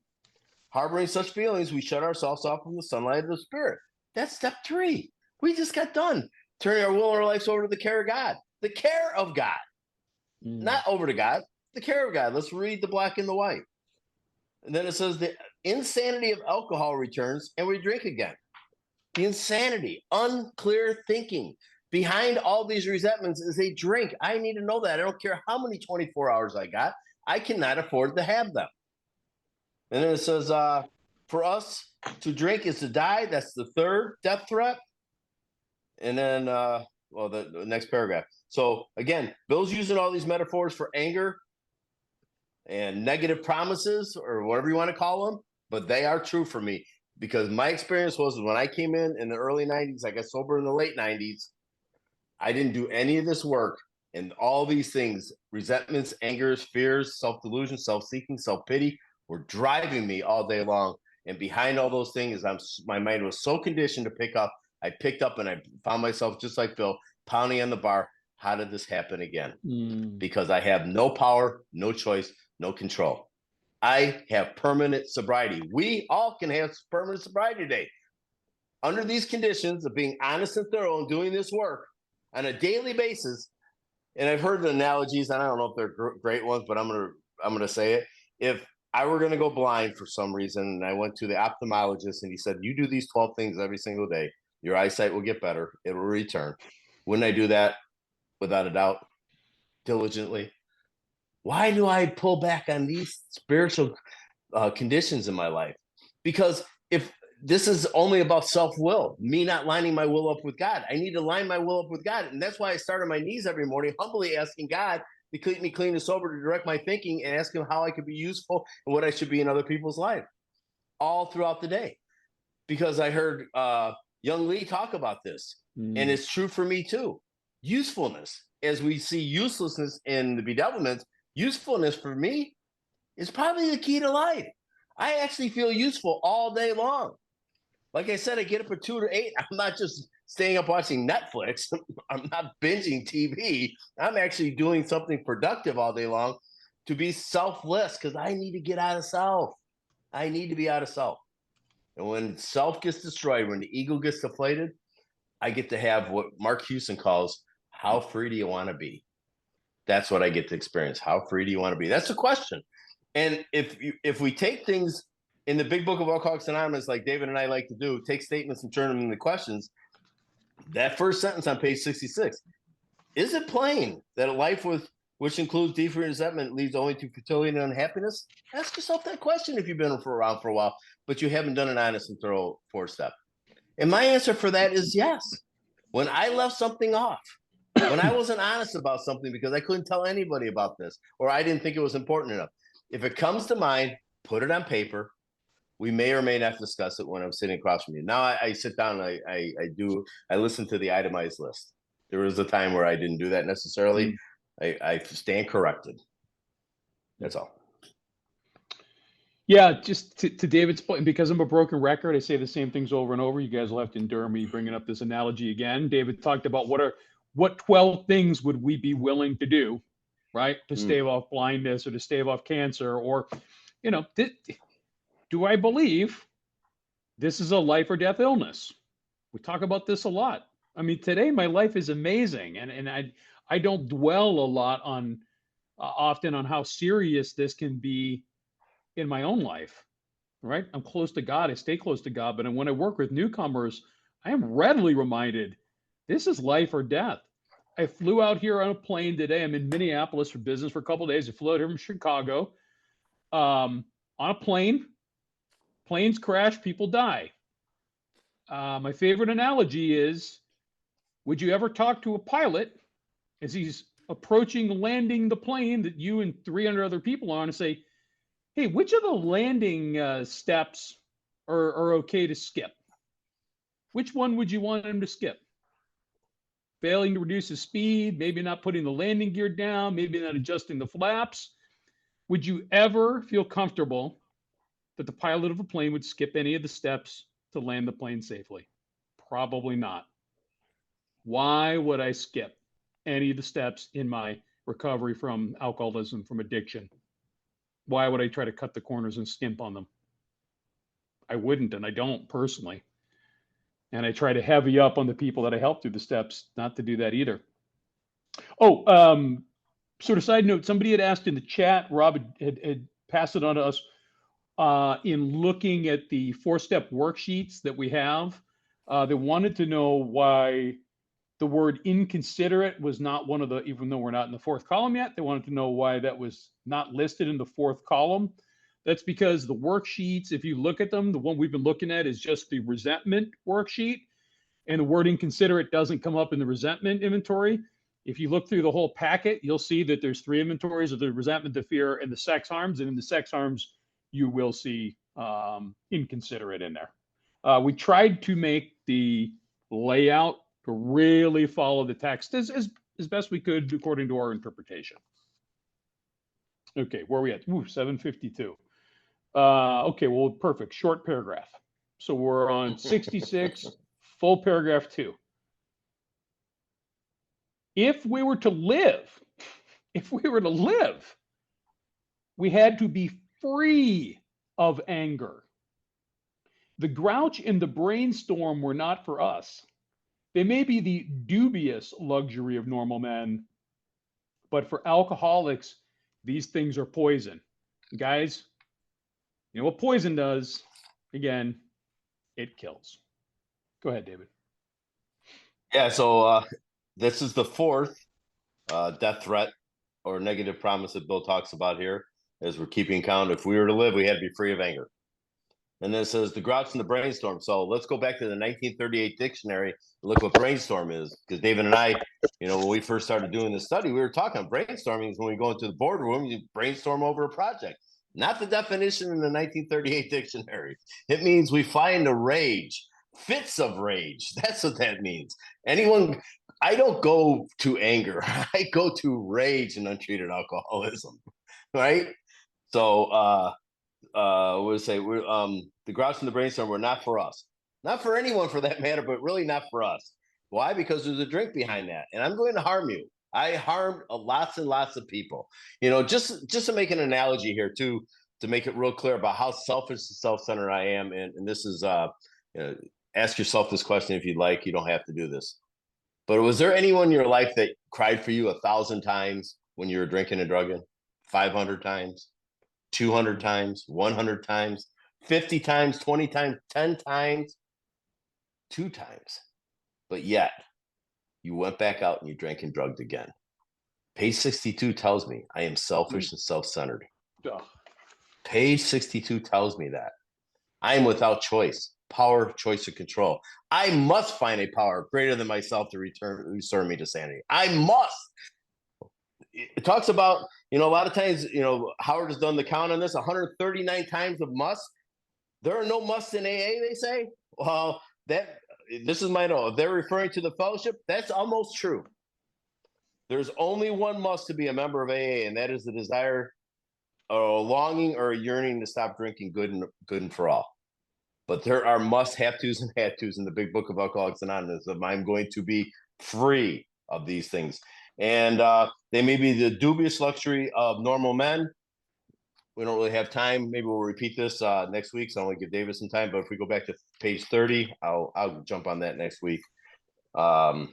Harboring such feelings, we shut ourselves off from the sunlight of the Spirit. That's step 3. We just got done turning our will and our lives over to the care of God. The care of God. Not over to God, the care of God. Let's read the black and the white. And then it says the insanity of alcohol returns and we drink again. The insanity, unclear thinking behind all these resentments is a drink. I need to know that. I don't care how many 24 hours I got. I cannot afford to have them. And then it says, for us to drink is to die. That's the 3rd death threat. And then, the next paragraph. So again, Bill's using all these metaphors for anger and negative promises or whatever you want to call them, but they are true for me because my experience was when I came in the early 90s, I got sober in the late 90s. I didn't do any of this work, and all these things, resentments, angers, fears, self-delusion, self-seeking, self-pity, were driving me all day long. And behind all those things, my mind was so conditioned to pick up. I picked up and I found myself just like Bill, pounding on the bar. How did this happen again? Because I have no power, no choice, no control. I have permanent sobriety. We all can have permanent sobriety today. Under these conditions of being honest and thorough and doing this work on a daily basis, and I've heard the analogies, and I don't know if they're great ones, but I'm gonna say it. If I were gonna go blind for some reason, and I went to the ophthalmologist, and he said, "You do these 12 things every single day, your eyesight will get better. It will return." Wouldn't I do that without a doubt, diligently? Why do I pull back on these spiritual conditions in my life? Because if this is only about self-will, me not lining my will up with God, I need to line my will up with God. And that's why I start on my knees every morning, humbly asking God to keep me clean and sober, to direct my thinking, and ask him how I could be useful and what I should be in other people's life all throughout the day. Because I heard young Lee talk about this, and it's true for me too. usefulness. As we see uselessness in the bedevilments, usefulness for me is probably the key to life. I actually feel useful all day long. Like I said, I get up at 2 to 8. I'm not just staying up watching Netflix. I'm not binging TV. I'm actually doing something productive all day long to be selfless because I need to get out of self. I need to be out of self. And when self gets destroyed, when the ego gets deflated, I get to have what Mark Houston calls, how free do you want to be? That's what I get to experience. How free do you want to be? That's the question. And if we take things in the big book of Alcoholics Anonymous, like David and I like to do, take statements and turn them into questions, that first sentence on page 66, is it plain that a life which includes deep resentment leads only to futility and unhappiness? Ask yourself that question if you've been around for a while, but you haven't done an honest and thorough 4-step. And my answer for that is yes. When I left something off, when I wasn't honest about something because I couldn't tell anybody about this, or I didn't think it was important enough, if it comes to mind, put it on paper. We may or may not discuss it when I'm sitting across from you. Now I sit down and I listen to the itemized list. There was a time where I didn't do that necessarily. I stand corrected. That's all. Yeah, just to David's point, because I'm a broken record, I say the same things over and over. You guys will have to endure me bringing up this analogy again. David talked about what 12 things would we be willing to do, right, to stave off blindness or to stave off cancer, or, do I believe this is a life or death illness? We talk about this a lot. I mean, today my life is amazing, and I don't dwell a lot on often on how serious this can be in my own life, right? I'm close to God. I stay close to God. But when I work with newcomers, I am readily reminded this is life or death. I flew out here on a plane today. I'm in Minneapolis for business for a couple of days. I flew out here from Chicago on a plane. Planes crash, people die. My favorite analogy is, would you ever talk to a pilot as he's approaching landing the plane that you and 300 other people are on and say, hey, which of the landing steps are okay to skip? Which one would you want him to skip? Failing to reduce his speed, maybe not putting the landing gear down, maybe not adjusting the flaps. Would you ever feel comfortable that the pilot of a plane would skip any of the steps to land the plane safely? Probably not. Why would I skip any of the steps in my recovery from alcoholism, from addiction? Why would I try to cut the corners and skimp on them? I wouldn't, and I don't personally. And I try to heavy up on the people that I help through the steps not to do that either. Oh, sort of side note, somebody had asked in the chat, Rob had passed it on to us, in looking at the 4-step worksheets that we have, they wanted to know why the word inconsiderate was not one of the, even though we're not in the 4th column yet, they wanted to know why that was not listed in the 4th column. That's because the worksheets, if you look at them, the one we've been looking at is just the resentment worksheet, and the word inconsiderate doesn't come up in the resentment inventory. If you look through the whole packet, you'll see that there's 3 inventories of the resentment, the fear, and the sex harms. And in the sex harms, you will see inconsiderate in there. We tried to make the layout to really follow the text as best we could according to our interpretation. Okay, where are we at? Ooh, 7:52. Okay, well, perfect. Short paragraph. So we're on 66, full paragraph 2. If we were to live, we had to be free of anger. The grouch and the brainstorm were not for us. They may be the dubious luxury of normal men, but for alcoholics, these things are poison. Guys, you know what poison does? Again, it kills. Go ahead, David. Yeah, so this is the 4th death threat or negative promise that Bill talks about here, as we're keeping count. If we were to live, we had to be free of anger. And then it says the grouch and the brainstorm. So let's go back to the 1938 dictionary and look what brainstorm is. Because David and I, when we first started doing this study, we were talking brainstorming is when we go into the boardroom, you brainstorm over a project. Not the definition in the 1938 dictionary. It means we find a rage, fits of rage. That's what that means. Anyone I don't go to anger. I go to rage and untreated alcoholism, right? So we'll say we're the grouch and the brainstorm were not for us, not for anyone for that matter, but really not for us. Why? Because there's a drink behind that, and I'm going to harm you. I harmed lots and lots of people. You know, just to make an analogy here too, to make it real clear about how selfish and self-centered I am, and this is you know, ask yourself this question if you'd like. You don't have to do this. But was there anyone in your life that cried for you 1,000 times when you were drinking and drugging? 500 times, 200 times, 100 times, 50 times, 20 times, 10 times, 2 times. But yet you went back out and you drank and drugged again. Page 62 tells me I am selfish and self-centered. Page 62 tells me that I am without choice, power, choice, or control. I must find a power greater than myself to restore me to sanity. I must. It talks about, you know, a lot of times, you know, Howard has done the count on this 139 times of must. There are no musts in AA, they say. Well, this is my note. If they're referring to the fellowship, that's almost true. There's only one must to be a member of AA, and that is the desire, a longing, or a yearning to stop drinking good and for all. But there are must, have tos, and had tos in the big book of Alcoholics Anonymous. I'm going to be free of these things. And they may be the dubious luxury of normal men. We don't really have time. Maybe we'll repeat this next week, so I want to give David some time. But if we go back to page 30, I'll jump on that next week. But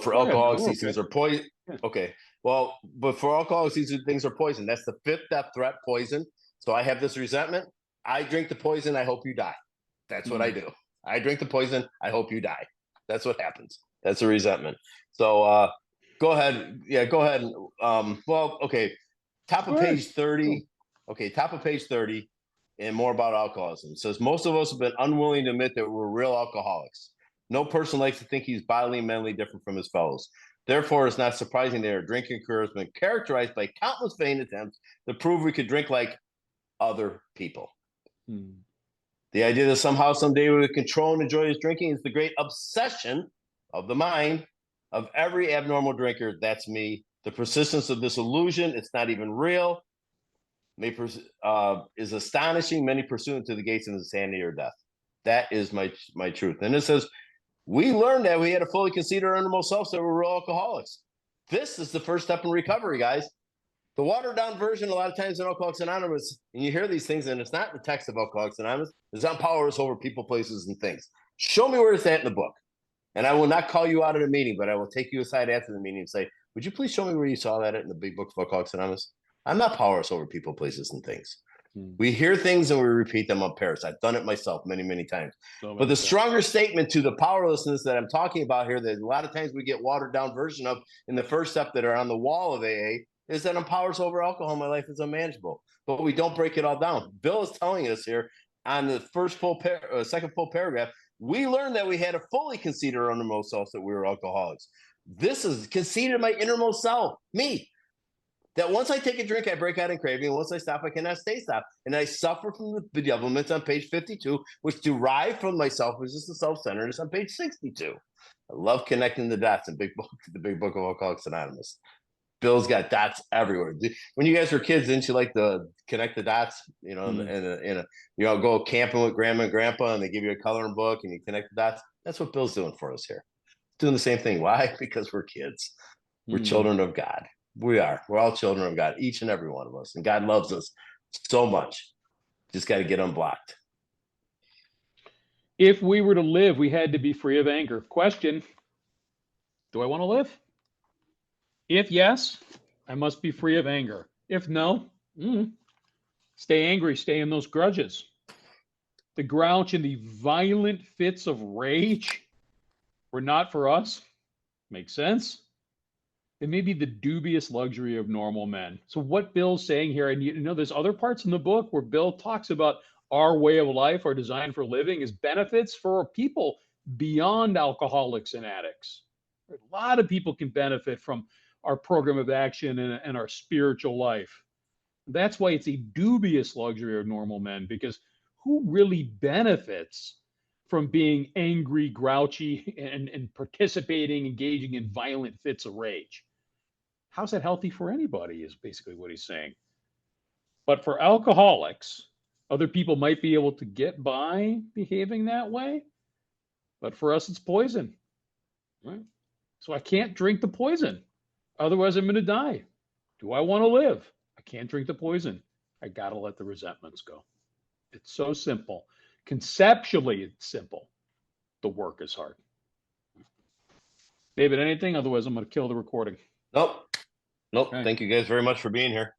for alcoholics, these things are poison. Okay. Well, but for alcoholics, these things are poison. That's the fifth death threat, poison. So I have this resentment. I drink the poison. I hope you die. That's what I do. I drink the poison. I hope you die. That's what happens. That's a resentment. So go ahead. Yeah, go ahead. Well, okay. Top of page 30. Okay, top of page 30, and more about alcoholism. It says most of us have been unwilling to admit that we're real alcoholics. No person likes to think he's bodily and mentally different from his fellows. Therefore, it's not surprising that our drinking career has been characterized by countless vain attempts to prove we could drink like other people. The idea that somehow, someday, we would control and enjoy his drinking is the great obsession of the mind of every abnormal drinker. That's me. The persistence of this illusion, it's not even real, is astonishing. Many pursuant to the gates of insanity or death. That is my truth. And it says, we learned that we had to fully concede our innermost selves that we're real alcoholics. This is the first step in recovery, guys. The watered down version, a lot of times in Alcoholics Anonymous, and you hear these things, and it's not the text of Alcoholics Anonymous, it's on powerless over people, places, and things. Show me where it's at in the book. And I will not call you out at a meeting, but I will take you aside after the meeting and say, would you please show me where you saw that in the big book of Alcoholics Anonymous? I'm not powerless over people, places, and things. We hear things and we repeat them on pairs. I've done it myself many, many times. But the stronger statement to the powerlessness that I'm talking about here, that a lot of times we get watered down version of in the first step that are on the wall of AA, is that I'm powerless over alcohol. My life is unmanageable. But we don't break it all down. Bill is telling us here on the second full paragraph, we learned that we had to fully concede our innermost selves that we were alcoholics. This is conceded my innermost self, me. That once I take a drink, I break out in craving. And once I stop, I cannot stay stopped. And I suffer from the bedevilments on page 52, which derive from my selfishness and self-centeredness on page 62. I love connecting the dots in the big book of Alcoholics Anonymous. Bill's got dots everywhere. When you guys were kids, didn't you like to connect the dots? You know, and you know, go camping with grandma and grandpa, and they give you a coloring book, and you connect the dots. That's what Bill's doing for us here. Doing the same thing. Why? Because we're kids. We're children of God. We are. We're all children of God, each and every one of us. And God loves us so much. Just got to get unblocked. If we were to live, we had to be free of anger. Question, do I want to live? If yes, I must be free of anger. If no, stay angry, stay in those grudges. The grouch and the violent fits of rage were not for us. Makes sense. It may be the dubious luxury of normal men. So what Bill's saying here, and you know, there's other parts in the book where Bill talks about our way of life, our design for living is benefits for people beyond alcoholics and addicts. A lot of people can benefit from our program of action and our spiritual life. That's why it's a dubious luxury of normal men, because who really benefits from being angry, grouchy, and participating, engaging in violent fits of rage. How's that healthy for anybody, is basically what he's saying. But for alcoholics, other people might be able to get by behaving that way, but for us, it's poison. Right? So I can't drink the poison. Otherwise, I'm going to die. Do I want to live? I can't drink the poison. I got to let the resentments go. It's so simple. Conceptually, it's simple. The work is hard. David, anything? Otherwise, I'm going to kill the recording. Nope. Okay. Thank you guys very much for being here.